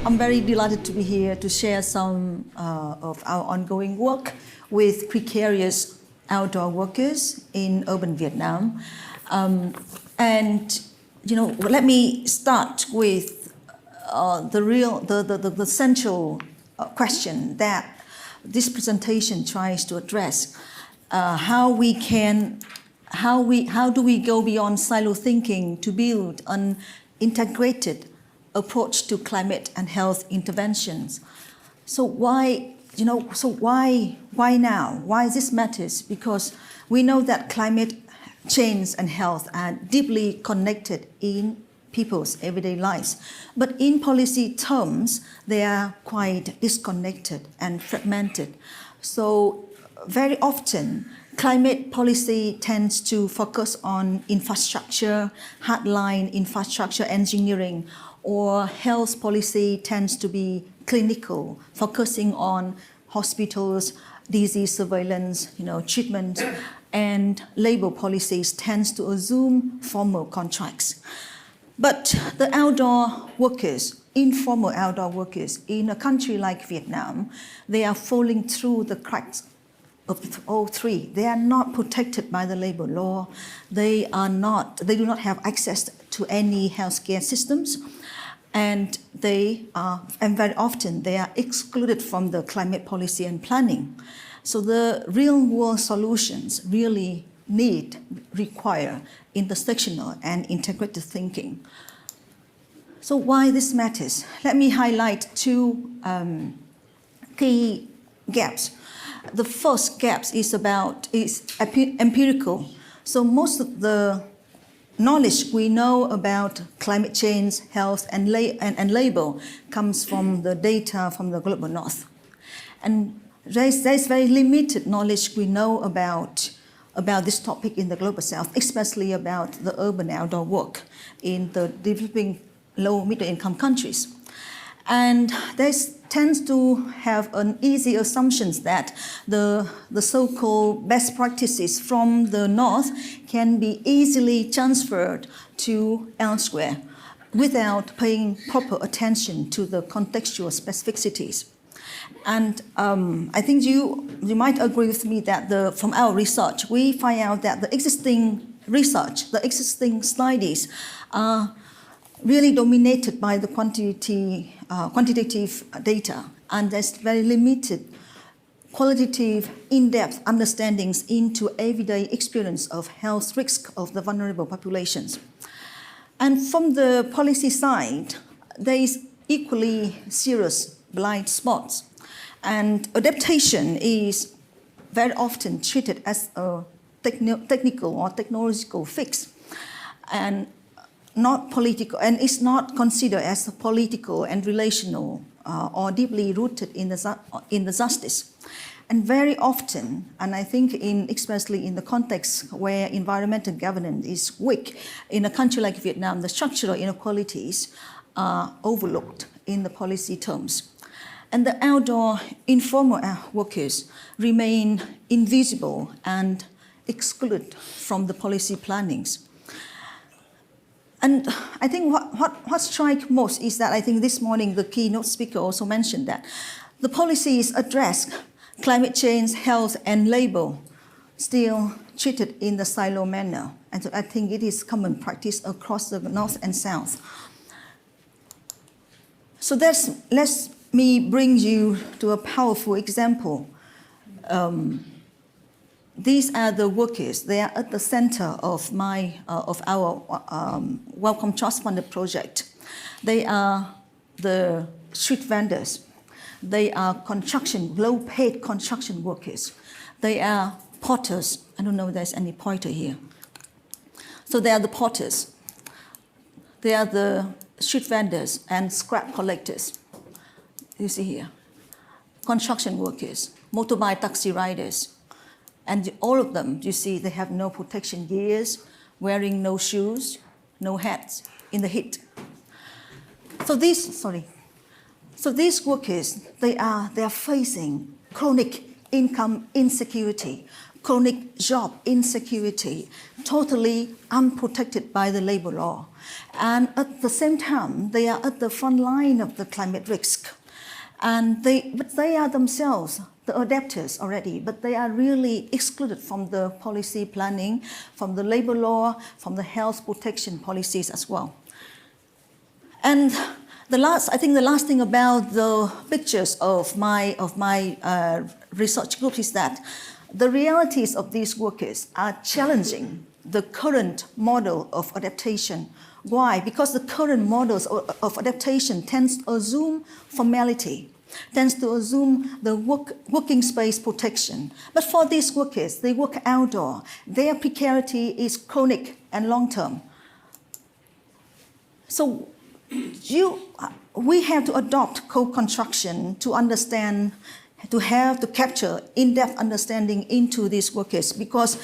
I'm very delighted to be here to share some of our ongoing work with precarious outdoor workers in urban Vietnam. Let me start with the central question that this presentation tries to address: how do we go beyond silo thinking to build an integrated approach to climate and health interventions? So why now? Why this matters? Because we know that climate change and health are deeply connected in people's everyday lives. But in policy terms, they are quite disconnected and fragmented. So very often, climate policy tends to focus on infrastructure, hardline infrastructure engineering, or health policy tends to be clinical, focusing on hospitals, disease surveillance, treatment, and labor policies tends to assume formal contracts. But the outdoor workers, informal outdoor workers in a country like Vietnam, they are falling through the cracks of all three. They are not protected by the labor law. They do not have access to any healthcare systems. And very often they are excluded from the climate policy and planning. So the real world solutions really require intersectional and integrated thinking. So why this matters? Let me highlight two key gaps. The first gap is empirical. So most of the knowledge we know about climate change, health, and labor comes from the data from the global north. And there's very limited knowledge we know about this topic in the global south, especially about the urban outdoor work in the developing low middle income countries. And this tends to have an easy assumption that the so-called best practices from the north can be easily transferred to elsewhere without paying proper attention to the contextual specificities. And I think you might agree with me that from our research, we find out that the existing research, the existing studies are really dominated by the quantitative data, and there's very limited qualitative, in-depth understandings into everyday experience of health risk of the vulnerable populations. And from the policy side, there is equally serious blind spots. And adaptation is very often treated as a technical or technological fix, and not political, and it's not considered as political and relational or deeply rooted in the justice. And very often, and I think especially in the context where environmental governance is weak, in a country like Vietnam, the structural inequalities are overlooked in the policy terms. And the outdoor informal workers remain invisible and excluded from the policy plannings. And I think what strikes most is that I think this morning the keynote speaker also mentioned that the policies address climate change, health, and labor still treated in the silo manner. And so I think it is common practice across the north and south. So let me bring you to a powerful example. These are the workers. They are at the center of our Welcome Trust Funded project. They are the street vendors. They are low-paid construction workers. They are potters. I don't know if there's any pointer here. So they are the potters. They are the street vendors and scrap collectors. You see here. Construction workers, motorbike taxi riders. And all of them, you see, they have no protection gears, wearing no shoes, no hats in the heat. So these workers, they are facing chronic income insecurity chronic job insecurity, totally unprotected by the labor law. And at the same time, they are at the front line of the climate risk. But they are themselves the adapters already, but they are really excluded from the policy planning, from the labor law, from the health protection policies as well. And I think the last thing about the pictures of my research group is that the realities of these workers are challenging the current model of adaptation. Why? Because the current models of adaptation tends to assume formality, tends to assume the working space protection. But for these workers, they work outdoor. Their precarity is chronic and long-term. So we have to adopt co-construction to understand, to capture in-depth understanding into these workers, because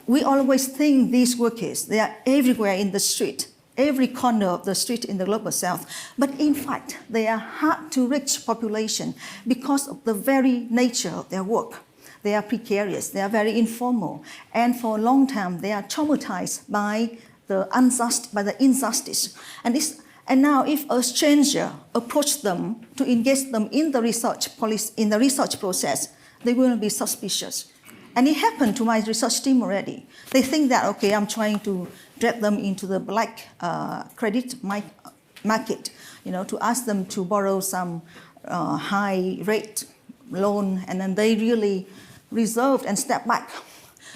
we always think these workers, they are everywhere in the street, every corner of the street in the Global South. But in fact, they are hard to reach population because of the very nature of their work. They are precarious, they are very informal, and for a long time, they are traumatized by the injustice. And now if a stranger approaches them to engage them in the research process, they will be suspicious. And it happened to my research team already. They think that, okay, I'm trying to drag them into the black credit market, to ask them to borrow some high rate loan, and then they really reserved and step back.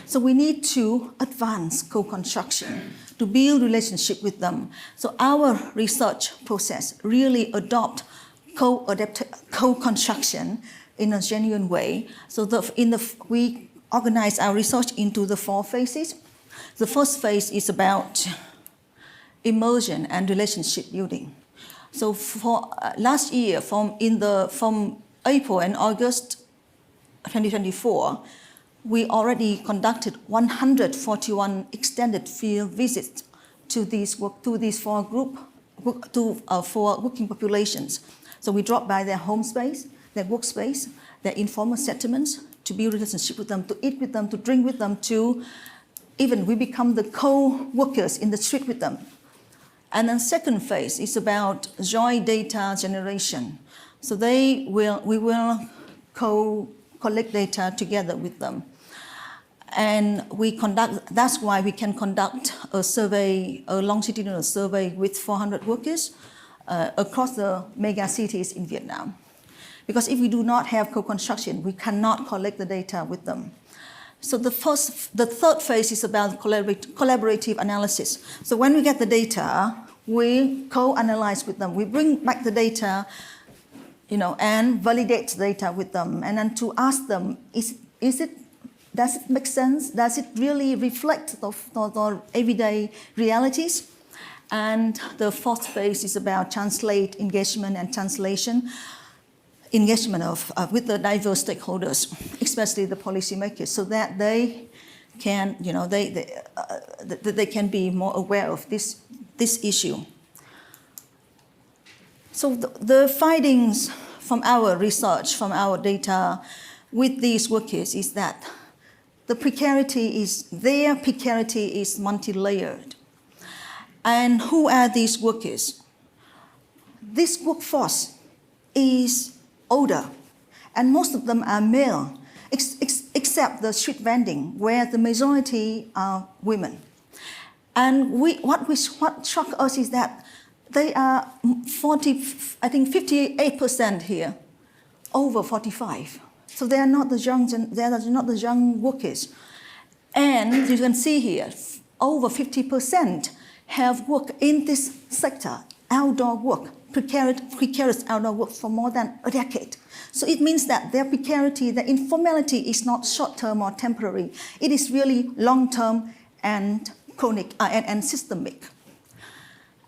So we need to advance co-construction, to build relationship with them. So our research process really adopt co-construction in a genuine way. So we organize our research into the 4 phases. The first phase is about immersion and relationship building. So for last year, from April and August 2024, we already conducted 141 extended field visits to these 4 working populations. So we dropped by their home space, their workspace, their informal settlements, to build relationship with them, to eat with them, to drink with them, to even we become the co-workers in the street with them. And then second phase is about joint data generation. So we will collect data together with them. And that's why we can conduct a survey, a longitudinal survey with 400 workers across the mega cities in Vietnam. Because if we do not have co-construction, we cannot collect the data with them. So the third phase is about collaborative analysis. So when we get the data, we co-analyze with them. We bring back the data, and validate the data with them. And then to ask them, does it make sense? Does it really reflect the everyday realities? And the fourth phase is about translate engagement and translation. Engagement with the diverse stakeholders, especially the policymakers, so that they can, they can be more aware of this issue. So the findings from our research, from our data with these workers is that their precarity is multi-layered. And who are these workers? This workforce is older, and most of them are male, except the street vending, where the majority are women. And what struck us is that they are 58% here, over 45. So they are not the young workers. And you can see here, over 50% have worked in this sector, outdoor work, precarious outdoor work for more than a decade. So it means that their precarity, their informality is not short-term or temporary. It is really long-term and chronic and systemic.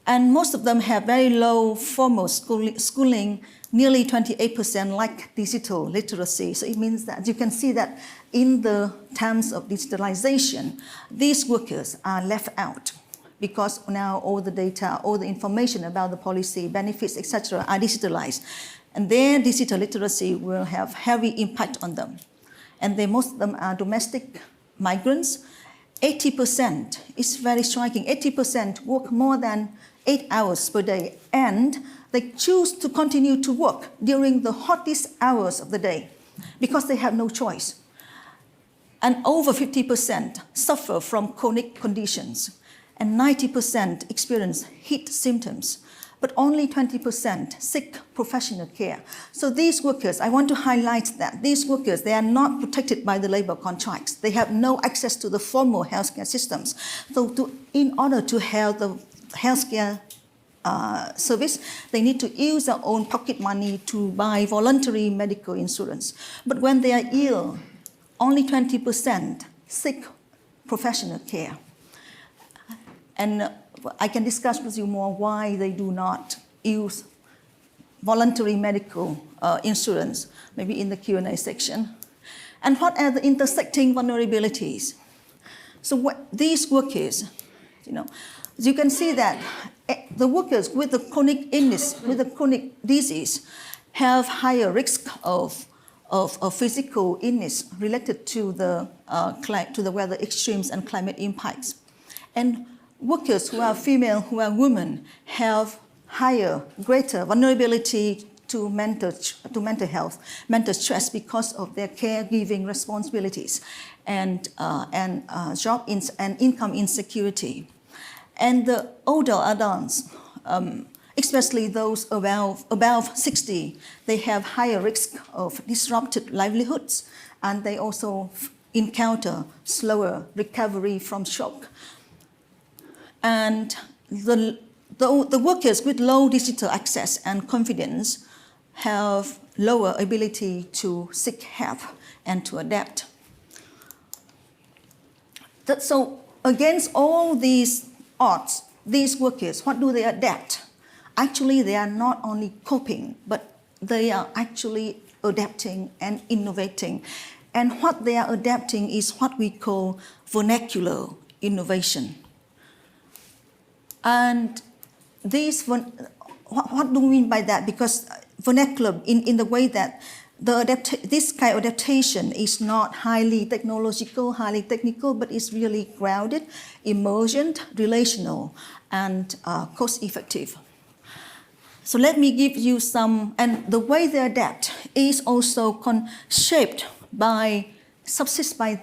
And most of them have very low formal schooling, nearly 28% lack digital literacy. So it means that you can see that in the terms of digitalization, these workers are left out, because now all the data, all the information about the policy, benefits, etc. are digitalized. and their digital literacy will have heavy impact on them. And most of them are domestic migrants. 80% is very striking. 80% work more than 8 hours per day, and they choose to continue to work during the hottest hours of the day because they have no choice. And over 50% suffer from chronic conditions, and 90% experience heat symptoms, but only 20% seek professional care. So these workers, I want to highlight that these workers, they are not protected by the labor contracts. They have no access to the formal healthcare systems. So in order to have the healthcare service, they need to use their own pocket money to buy voluntary medical insurance. But when they are ill, only 20% seek professional care. And I can discuss with you more why they do not use voluntary medical insurance, maybe in the Q&A section. And what are the intersecting vulnerabilities? So these workers, you can see that the workers with the chronic illness, with the chronic disease, have higher risk of physical illness related to the weather extremes and climate impacts. And workers who are female, who are women, have greater vulnerability to mental health, mental stress because of their caregiving responsibilities and job and income insecurity. And the older adults, especially those above 60, they have higher risk of disrupted livelihoods, and they also encounter slower recovery from shock. And the workers with low digital access and confidence have lower ability to seek help and to adapt. So against all these odds, these workers, what do they adapt? Actually, they are not only coping, but they are actually adapting and innovating. And what they are adapting is what we call vernacular innovation. And what do we mean by that? Because vernacular, in the way that this kind of adaptation is not highly technological, highly technical, but it's really grounded, emergent, relational, and cost-effective. So let me give you some, and the way they adapt is also shaped by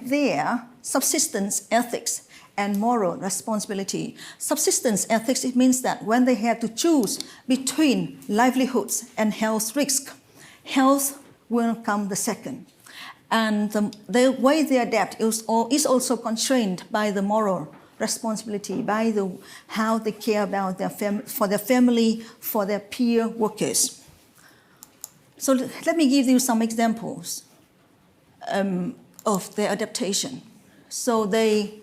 their subsistence ethics and moral responsibility. Subsistence ethics, it means that when they have to choose between livelihoods and health risk, health will come the second. And the way they adapt is also constrained by the moral responsibility, by how they care about for their family, for their peer workers. So let me give you some examples of their adaptation. So the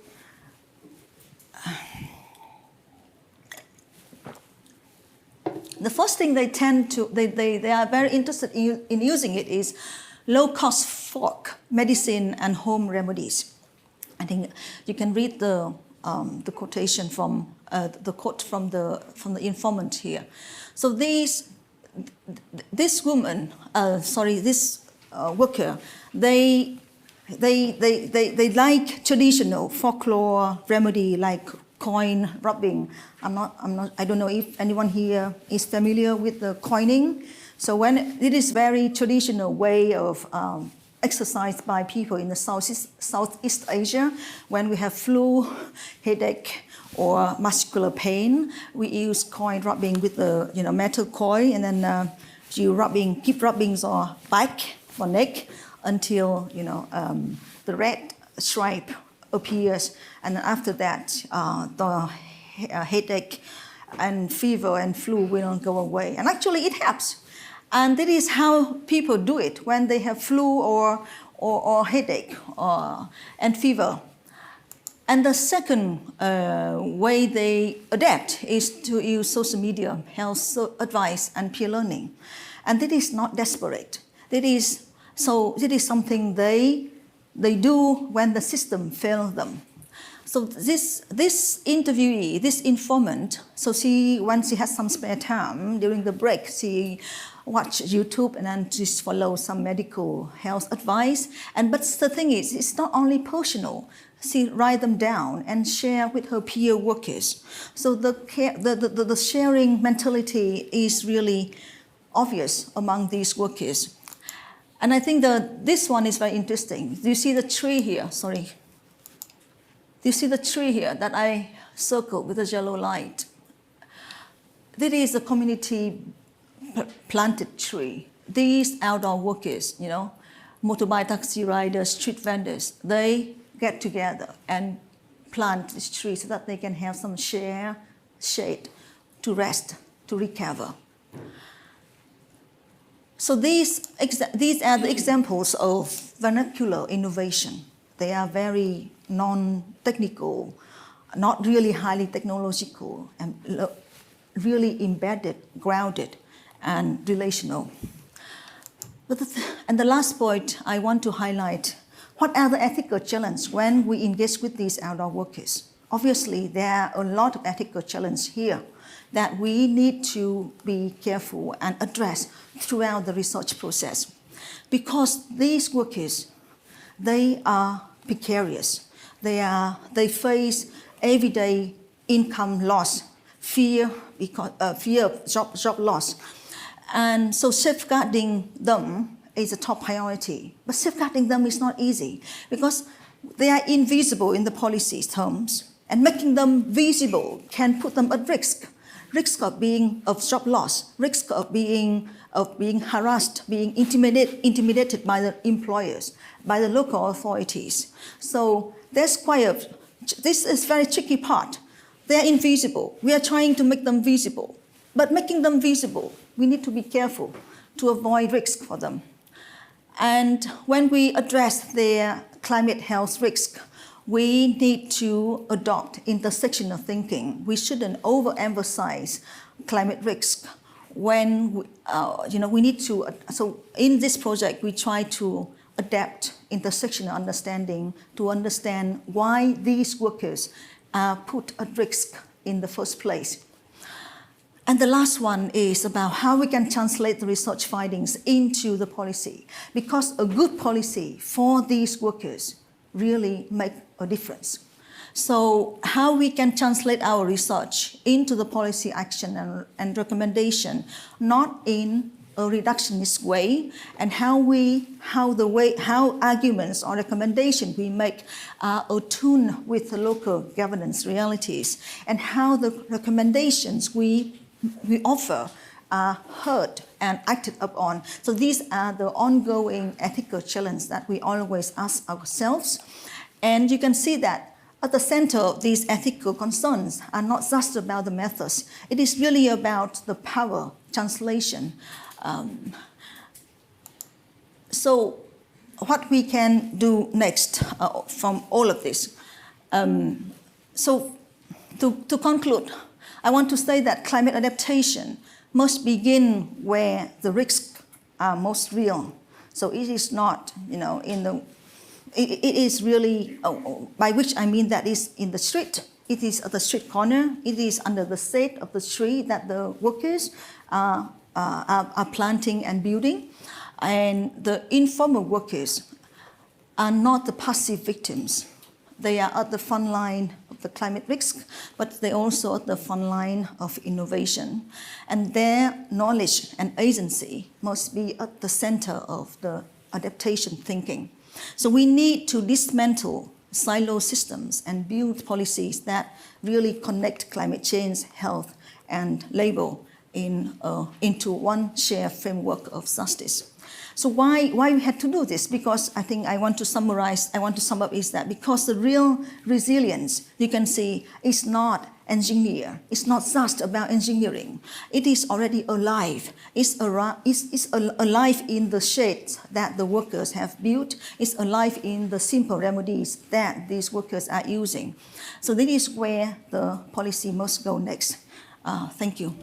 first thing they are very interested in using it is low-cost folk medicine and home remedies. I think you can read the quotation from the quote from the informant here. So this worker, they like traditional folklore remedy like coin rubbing. I don't know if anyone here is familiar with the coining. So it is very traditional way of exercise by people in the Southeast Asia. When we have flu, headache, or muscular pain, we use coin rubbing with the metal coin, and then you keep rubbing your back or neck until the red stripe appears, and after that the headache and fever and flu will go away. And actually it helps. And that is how people do it when they have flu or headache and fever. And the second way they adapt is to use social media, health advice, and peer learning. And that is not desperate. That is something they do when the system fails them. So this interviewee, this informant, when she has some spare time during the break, she watch YouTube and then just follow some medical health advice. But the thing is, it's not only personal. She write them down and share with her peer workers. So the sharing mentality is really obvious among these workers. And I think this one is very interesting. Do you see the tree here? Sorry. Do you see the tree here that I circled with a yellow light? This is a community planted tree. These outdoor workers, motorbike taxi riders, street vendors, they get together and plant this tree so that they can have some shade to rest, to recover. So these are the examples of vernacular innovation. They are very non-technical, not really highly technological, and really embedded, grounded, and relational. And the last point I want to highlight, what are the ethical challenges when we engage with these outdoor workers? Obviously, there are a lot of ethical challenges here that we need to be careful and address throughout the research process. Because these workers, they are precarious. They face everyday income loss, fear of job loss. And so safeguarding them is a top priority. But safeguarding them is not easy because they are invisible in the policy terms, and making them visible can put them at risk of job loss, risk of being harassed, being intimidated by the employers, by the local authorities. So this is very tricky part. They are invisible. We are trying to make them visible. But making them visible, we need to be careful to avoid risk for them. And when we address their climate health risk, we need to adopt intersectional thinking. We shouldn't overemphasize climate risk. When we need to. So in this project, we try to adapt intersectional understanding to understand why these workers are put at risk in the first place. And the last one is about how we can translate the research findings into the policy, because a good policy for these workers really make a difference. So how we can translate our research into the policy action and recommendation, not in a reductionist way, and how arguments or recommendations we make are attuned with the local governance realities, and how the recommendations we offer are heard and acted upon. So these are the ongoing ethical challenges that we always ask ourselves. And you can see that at the center of these ethical concerns are not just about the methods. It is really about the power translation. So what we can do next from all of this. So to conclude, I want to say that climate adaptation must begin where the risks are most real. So it is not, it is really, by which I mean that is in the street. It is at the street corner. It is under the shade of the tree that the workers are planting and building. And the informal workers are not the passive victims. They are at the front line of the climate risk, but they also at the front line of innovation. And their knowledge and agency must be at the center of the adaptation thinking. So we need to dismantle silo systems and build policies that really connect climate change, health, and labor into one shared framework of justice. So why we had to do this? Because I think I want to sum up is that because the real resilience, you can see, is not engineer. It's not just about engineering. It is already alive. It's alive in the shades that the workers have built. It's alive in the simple remedies that these workers are using. So this is where the policy must go next. Thank you.